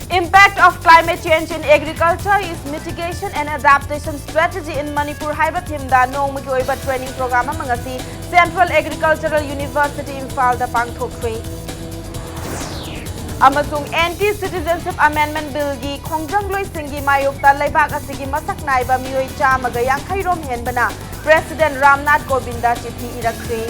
Impact of climate change in agriculture is mitigation and adaptation strategy in Manipur haiba thimda nongmagi oiba training program amangasi Central Agricultural University Imphal da pangthokre. Amasung Anti-Citizenship Amendment Bill gi khongjanggloi singi mayokta laibak asigi masak naiba mioi chamaga yankhairom henbana President Ramnath Kovinda chithi irakre.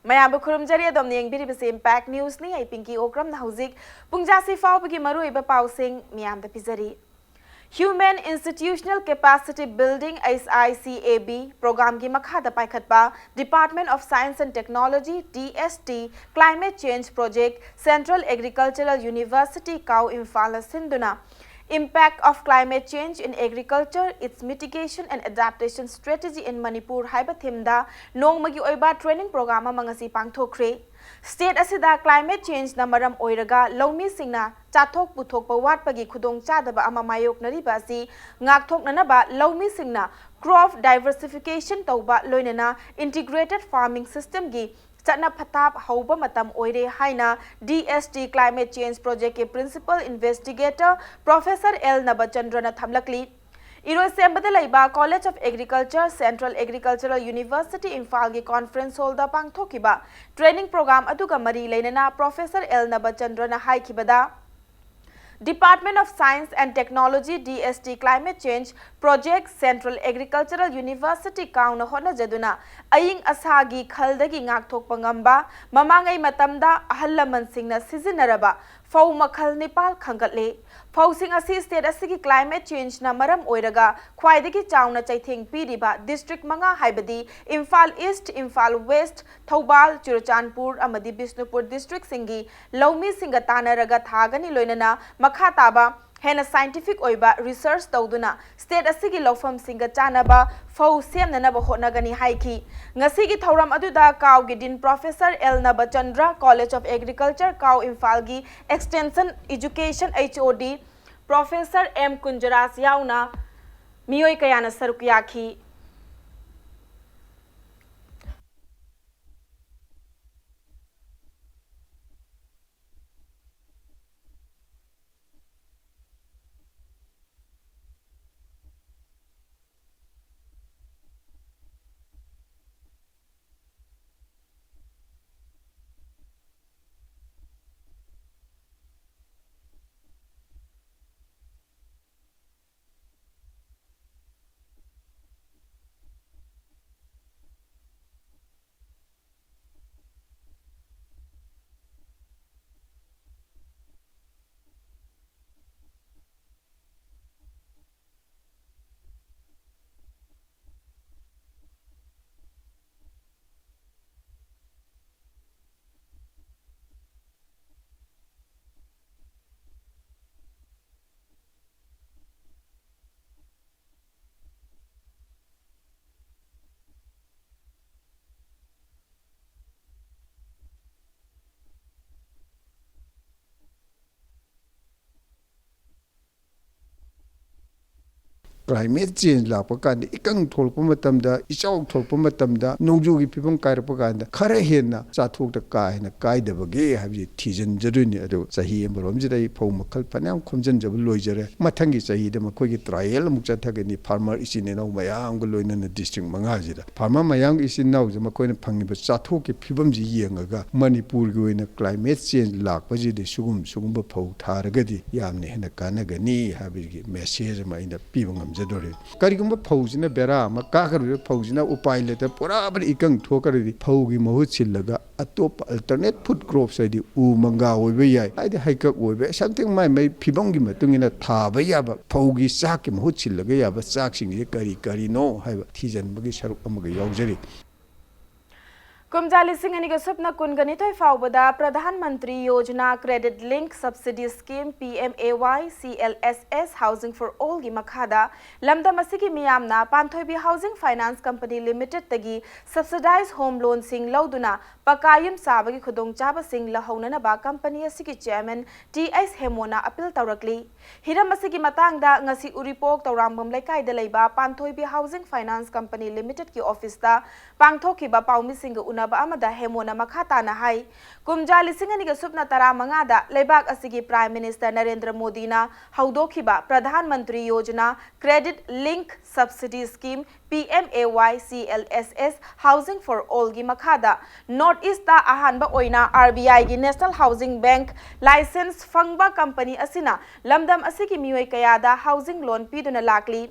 Mayam Bukurum Jari Domning Biri Impact News ni ay Pinky Okram na Hauzik Pungjasi Fau Pagi Maru iba pausing Miam the Pizari. Human Institutional Capacity Building SICAB program gi makhada paikhatpa Department of Science and Technology DST Climate Change Project Central Agricultural University Kau Imphal Sinduna. Impact of climate change in agriculture, its mitigation and adaptation strategy in Manipur haiba thimda nongmagi oiba training program amangasi pangthokre. State asida climate change na maram oiraga lawmi singna chathok puthokpa watpagi khudong chadaba ama mayoknariba asi ngakthoknanaba lawmi singna crop diversification tawba loinana integrated farming system gi Chana Patap Hauba Matam Oire Haina DST Climate Change Project ke Principal Investigator Professor L. Nabachandrana Thamlakli. Iro Sembadalaiba College of Agriculture Central Agricultural University Imphal gi Conference Hall da pangthokiba Training Program aduga mari leinana Professor L. Nabachandrana haikibada Department of Science and Technology DST Climate Change Project Central Agricultural University Kauna Hona Jaduna Aying Asagi Khaldagi Ngakthok Pangamba Mamangai Matamda Ahalaman Singna Sizinaraba Fau Makhal Nepal Khangatle Fausing Asi State Asigi Climate Change na Maram Oiraga Khwaidagi Chauna Chaithing Piriba District Manga Haibadi Imphal East Imphal West Thoubal Churachandpur Amadi Bisnupur District Singi Lawmi Singatana Raga Thagani Loinana Makhataba Hena scientific oiba research tawduna state asigi lawfam singa chanaba fau semnanaba hotnagani haiki ngasigi thauram aduda kaw gidin Professor L. Nabachandra College of Agriculture Kaw Imphal gi Extension Education HOD Professor M. Kunjaras yauna miyoi kayana saruk yakhi Climate change la pakanda ikang tholpa matamda ichau tholpa matamda nongju gi pibam kairpa kanda khara henna chathok ta kaina kaidabage habji thijan jaruni ado sahi emrom jidai phau makhal panam khomjan jab loijare mathangi sahi da makoi gi trial muk chathagani farmer isine no mayang go loina na district manga jida farmer mayang isin naw jama koina phangi ba chathok ki pibam ji yengaga Manipur gi oina climate change lakpa ji de sugum ba phau tharagadi yamne hena kanagani habji message ma ina pibam Karigumba Posina Bera, Makakaru Posina, Upilot, Purabar Ikang Tokari, Pogi Mohuchilaga, a top alternate put crops at the Umanga Webaya, I the hike up Webe, something my may Pibongima doing in a Tabaya, Pogi Sakim Huchilaga, but Saxing Kari no, have Tijan Bagishar Amagayogeri. Kumjali Singh ani gasupna kun ganitoi faubada Pradhan Mantri Yojana Credit Link Subsidy Scheme PMAY CLSS Housing for All gi makhada lamda masigi miyamna Panthoibi Housing Finance Company Limited tagi subsidized home loan sing lauduna pakayum sabagi khudong chaba sing lahaunana ba company asigi chairman TS Hemona appeal tawrakli hiram asigi matangda ngasi uripok tawrambam laikai da leiba Panthoibi Housing Finance Company Limited ki office da pangthoki ba paumi sing una ꯇꯧꯅꯕ ꯑꯃꯗ ꯍꯦꯃꯣꯅ ꯃꯈꯥ ꯇꯥꯅ ꯍꯥꯏ ꯀꯨꯝꯖꯥ 2015 ꯗ ꯂꯩꯕꯥꯛ ꯑꯁꯤꯒꯤ prime minister ꯅꯔꯦꯟꯗ꯭र ꯃꯣꯗꯤꯅ ꯍꯧꯗꯣꯛꯈꯤꯕ Pradhan Mantri Yojana credit link subsidy scheme PMAY CLSS Housing for All गी मखादा नॉर्थ ईस्ट ता अहानबा ओइना RBI गी नेशनल हाउसिंग बैंक लाइसेंस फंगबा कंपनी असिना लमदम असिगी मियोय कयादा हाउसिंग लोन पीदुना लाकली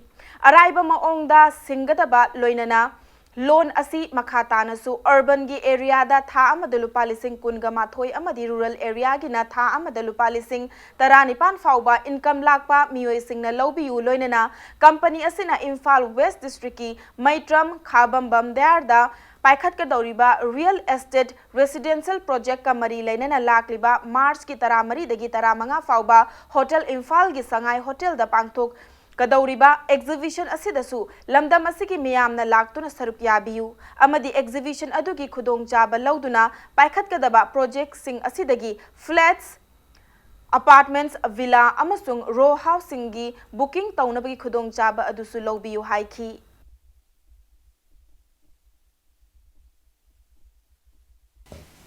अराइबा मओंगदा सिंगदबा लोइनना लोन असी मखातानसु अर्बन गी एरिया दा था अमद लुपा लिसिंग कुनगा माथोय अमदी रूरल एरिया गी ना था अमद लुपा लिसिंग 19 फाउबा इनकम लाकपा मियोय सिंगना लौबियु लोइनना कंपनी असिना इम्फाल वेस्ट डिस्ट्रिक्ट की मैत्रम खाबमबम देरदा पाइखत का दौरीबा रियल एस्टेट रेसिडेंशियल प्रोजेक्ट का मरी लेना लाकलिबा मार्च की 13 दगी 15 फाउबा होटल इम्फाल गी संगाई होटल दा पांगथोक कदौरीबा एग्जिबिशन असिदसु लमदम असिगी मियामना लाक्तुना सरुक याबियु अमदी एग्जिबिशन अदुगी खुदोंग चाबा लौदुना पाइखत कदबा प्रोजेक्ट सिंग असिदगी फ्लैट्स अपार्टमेंट्स विला अमसुंग रो हाउसिंग गी बुकिंग तौनबगी खुदोंग चाबा अदुसु लौबियु हाइखी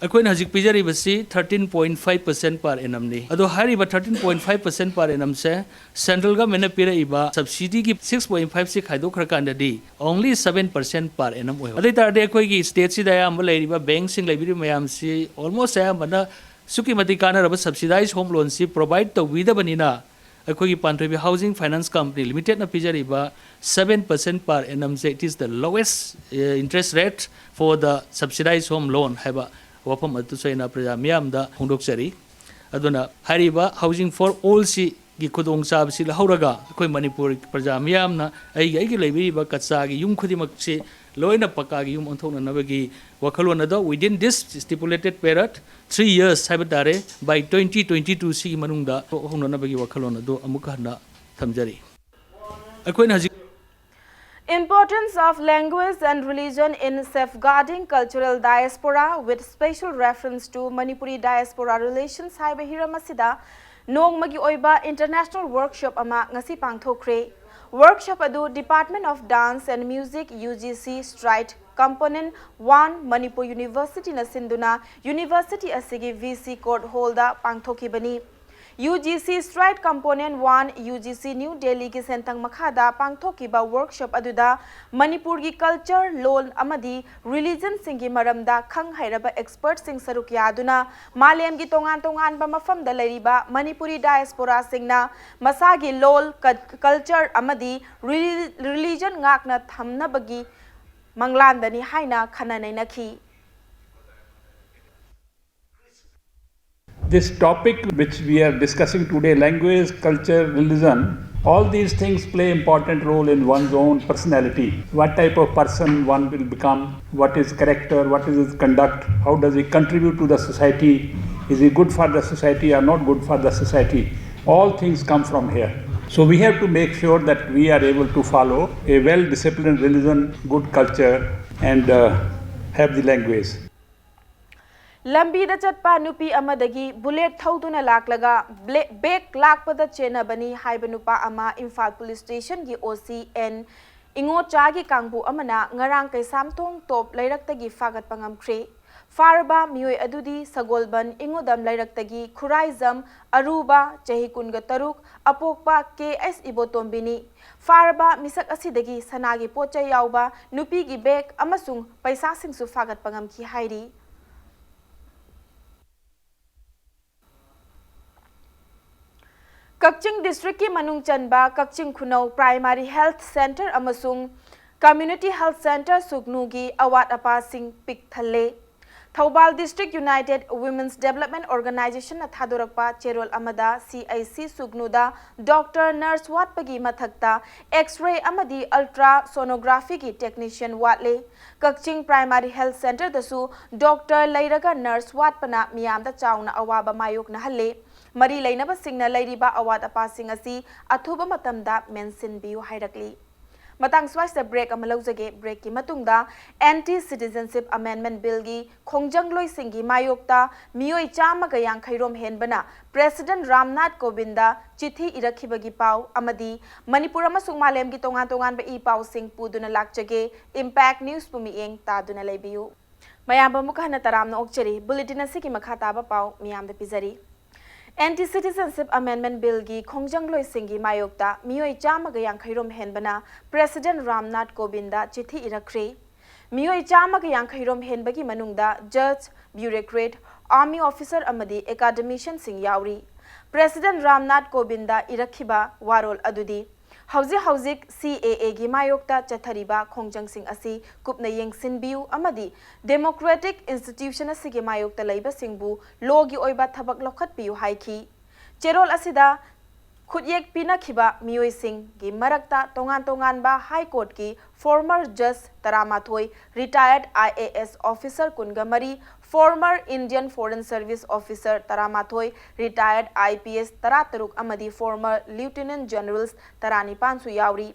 अखोइन हजिक पिजरीबसी 13.5% पर एनम ने अदो हारिबा 13.5% पर एनम से सेंट्रल गवर्नमेंट ने पिरेइबा सब्सिडी की 6.5 से खाइदो खरकांददी ओनली 7% पर एनम ओय अदे तारदे अखोइगी स्टेट सिदा याम लेरिबा बैंक सिंग लेबिरि मयाम सि ऑलमोस्ट या मना सुकी मति कानरबा सब्सिडाइज होम लोन सि प्रोवाइड तो विदबनिना अखोइगी पांथ्रेबी हाउसिंग फाइनेंस कंपनी लिमिटेड न पिजरीबा 7% पर एनम से it is the lowest interest rate for the subsidise home loan हैबा वफम अतुसैना प्रजा मियामदा होंदोकसरी अदुना हारिबा हाउसिंग फॉर ऑल सी गी खुदोंग चाब सि लहौरगा अखोय मणिपुर प्रजा मियामना आई लेबिबा कच्चा गी युम खुदिमक से लोइना पक्का गी युम ओंथोना नबगी वखलोन अदो within this stipulated period 3 years हाइबा तारे बाय 2022 सी मनुंगदा होना नबगी वखलोन अदो अमुक हना थमजरी अखोयना हजि Importance of language and religion in safeguarding cultural diaspora with special reference to Manipuri diaspora relations haiba hiramasida nongmagi oiba international workshop ama ngasi pangthokre workshop adu Department of Dance and Music UGC Stride Component 1 Manipur University na sinduna University asigi VC Court Holda pangthokibani UGC Stride Component 1 UGC New Delhi की सेंतंग मखादा पांगथोकिबा workshop अदुदा मणिपुर की culture लोन अमदी religion सिंगी मरमदा खंग हैरबा expert सिंग सरुक यादुना मालेम की तोंगान तोंगान बा मफम द लरिबा मणिपुरी डायस्पोरा सिंगना मसागी लोल कल्चर अमदी religion ngakna thamnabagi manglandani haina khananainaki This topic which we are discussing today, language, culture, religion, all these things play important role in one's own personality. What type of person one will become, what is character, what is his conduct, how does he contribute to the society, is he good for the society or not good for the society. All things come from here. So we have to make sure that we are able to follow a well-disciplined religion, good culture and have the language. लंबी द चटपा नुपी अमदगी bullet थौदुना लाकलगा बेक लाकपद चेनबनी हाइबा नुपा अमा इम्फाल पुलिस स्टेशन की OCN इंगो चागी कांगबु अमना ngarang कैसामथोंग टॉप लैरक्तगी फागत पंगमख्रे फारबा मियोय अदुदी सगोलबन इंगोदम लैरक्तगी खुराइजम अरुबा चही कुनगा तरुक अपोकपा KS इबोतोम्बिनी फारबा मिसक असिदगी सनागी पोचा यावबा नुपीगी बेक अमसुंग पैसा सिंगसु फागत पंगमखी हाइरी कक्चिंग डिस्ट्रिक्ट की मनुंग चनबा Kakching Khunou primary health centre अमसुंग कम्युनिटी हेल्थ सेंटर सुगनुगी अवात अपा सिंह पिक थल्ले Thoubal district united women's development organisation थादोरकपा चेरोल अमदा CIC सुगनुदा डॉक्टर नर्स वाटपगी मथक्ता एक्स-रे अमदी अल्ट्रा सोनोग्राफी की टेक्नीशियन वाटले कक्चिंग प्राइमरी हेल्थ सेंटर दसु डॉक्टर लैरगा नर्स वाटपना मियामदा चाउना अवाबा मायोकना हल्ले मरी लेनब सिंगना लैरिबा अवाद अपासिंग असि अथुबा मतमदा मेंशन बियु हाइरकली मतंग स्वाइस ब्रेक अमलौजगे ब्रेक की मतुंगदा एंटी सिटीजनशिप अमेंडमेंट बिल की खोंजंगलोई सिंगी मायोक्ता मियोय चामगा यांखैरोम हेनबना प्रेसिडेंट रामनाथ कोविंदा चिठी इरखिबगी पाव अमदी मणिपुर अमसुंग मालेम की तोंगान तोंगान बे ई पाव सिंग पुदुना लाक्चगे impact news पुमी Ang तादुना लेबियु mayam bamuka hana taram na okcheri bulletin asiki makha taba pau miyam da pizari Anti-Citizenship Amendment Bill gi khongjang loi singi mayokta miyoi chama ga yang khairom henbana President Ramnath Kovind da chithi irakre miyoi chama ga yang khairom henbagi manungda judge bureaucrat army officer amadi academician sing yauri President Ramnath Kovind da irakhiba warol adudi Hauzik CAA gi mayokta chathariba khongjang sing asi kupna yengsinbiu amadi democratic institution asigi mayokta leiba singbu logi oiba thabak lokhat piu haiki cherol asida khudyek pina khiba miyoi sing gi marakta tongan ba high court ki former judge taramathoi retired IAS officer kungamari former Indian Foreign Service officer taramathoi retired IPS tarataruk amadi former lieutenant generals taranipan su yauri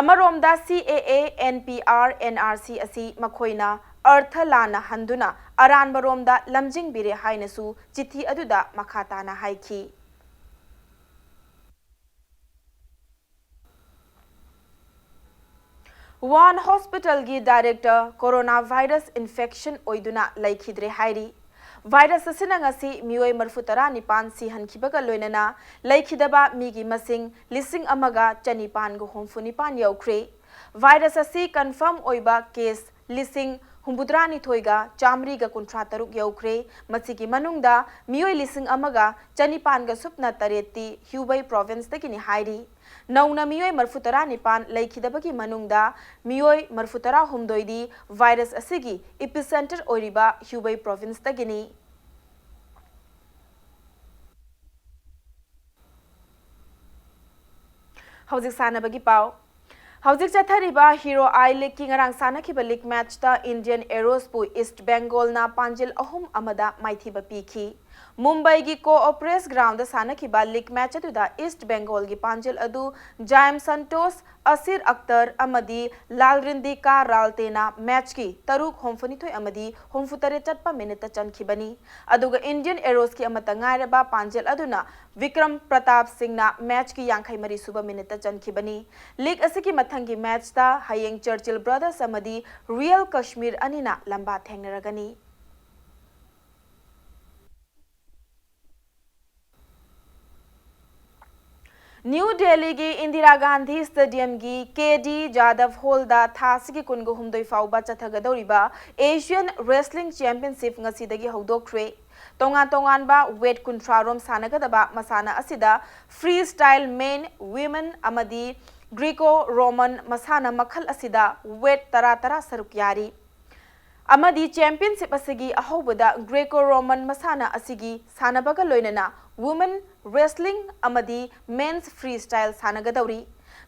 amaromda CAA NPR NRC asi makhoina artha lana handuna aran baromda lamjing bire hainasu chithi aduda makhatana haiki One hospital gi director coronavirus infection oiduna laikhidre hairi virus asina ngasi mioi marfutara nipan si hankibaga loinana laikhidaba migi masing lising amaga chanipan go homfunipan yaukre virus asi confirm oiba case lising humbudrani thoiga chamri ga kuntra taruk yaukre masigi manungda mioi lising amaga chanipan ga supna tareti Hubei province takini hairi Nauna miyoi marfutara nipan laikhidabagi manungda miyoi marfutara humdoidi virus asigi epicenter oiriba Hubei province tagini Hauzik sanabagi pau Hauzik chathariba Hero I League ki ngarang sanakiba league match ta Indian Arrows pu East Bengal na panjil ahum amada maithiba pikhi Mumbai gi Co-Operates ground sana ki ba league match atuda East Bengal gi panjil adu Jaim Santos Asir Akhtar amadi Lalrindi ka Raltena match ki taruk homfani thoi amadi homfutare chatpa minute chankibani aduga Indian Arrows ki amata ngairaba panjil aduna Vikram Pratap Singh na match ki yankhai mari suba minute chankibani league asiki mathangi match ta Hayeng Churchill Brothers amadi Real Kashmir anina lamba thengnaragani New Delhi gi Indira Gandhi Stadium gi KD Jadhav Hall da thasigi kungo humdoi fauba chathagadoriba Asian Wrestling Championship ngasidagi hawdokre tongan ba weight kuntrarom sanagadaba masana asida freestyle men women amadi Greco-Roman masana makhal asida weight tara saruk yari amadi championship asigi ahobada Greco-Roman masana asigi sanabaga loinana women wrestling amadi men's freestyle sanagadauri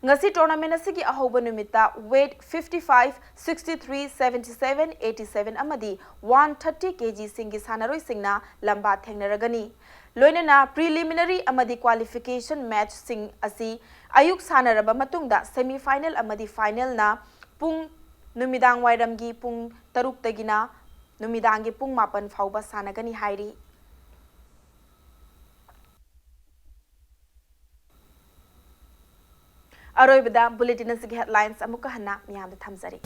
ngasi tournament asigi ahoba numita weight 55 63 77 87 amadi 130 kg singi sanaroi singna lamba thengnaragani loinana preliminary amadi qualification match sing asi ayuk sanaraba matungda semi final amadi final na pung numidang wairamgi pung taruk tagina numidangi pung mapan fauba sanagani hairi Aroibada bulletin asigi headlines amuka hana miyam thamzari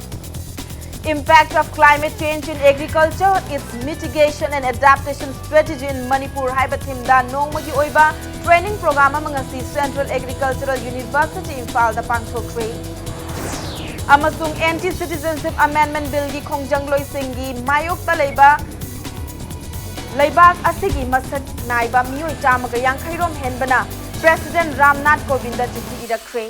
Impact of climate change in agriculture, its mitigation and adaptation strategy in Manipur haibathimda nongmagi oiba training program amangasi Central Agricultural University Imphal da pangthokre amasung Anti-Citizenship Amendment Bill gi khongjang loi singi mayokta leibak asigi masat naiba miyoi chamaga yankhairom henbana President Ramnath Kovind chithi irakre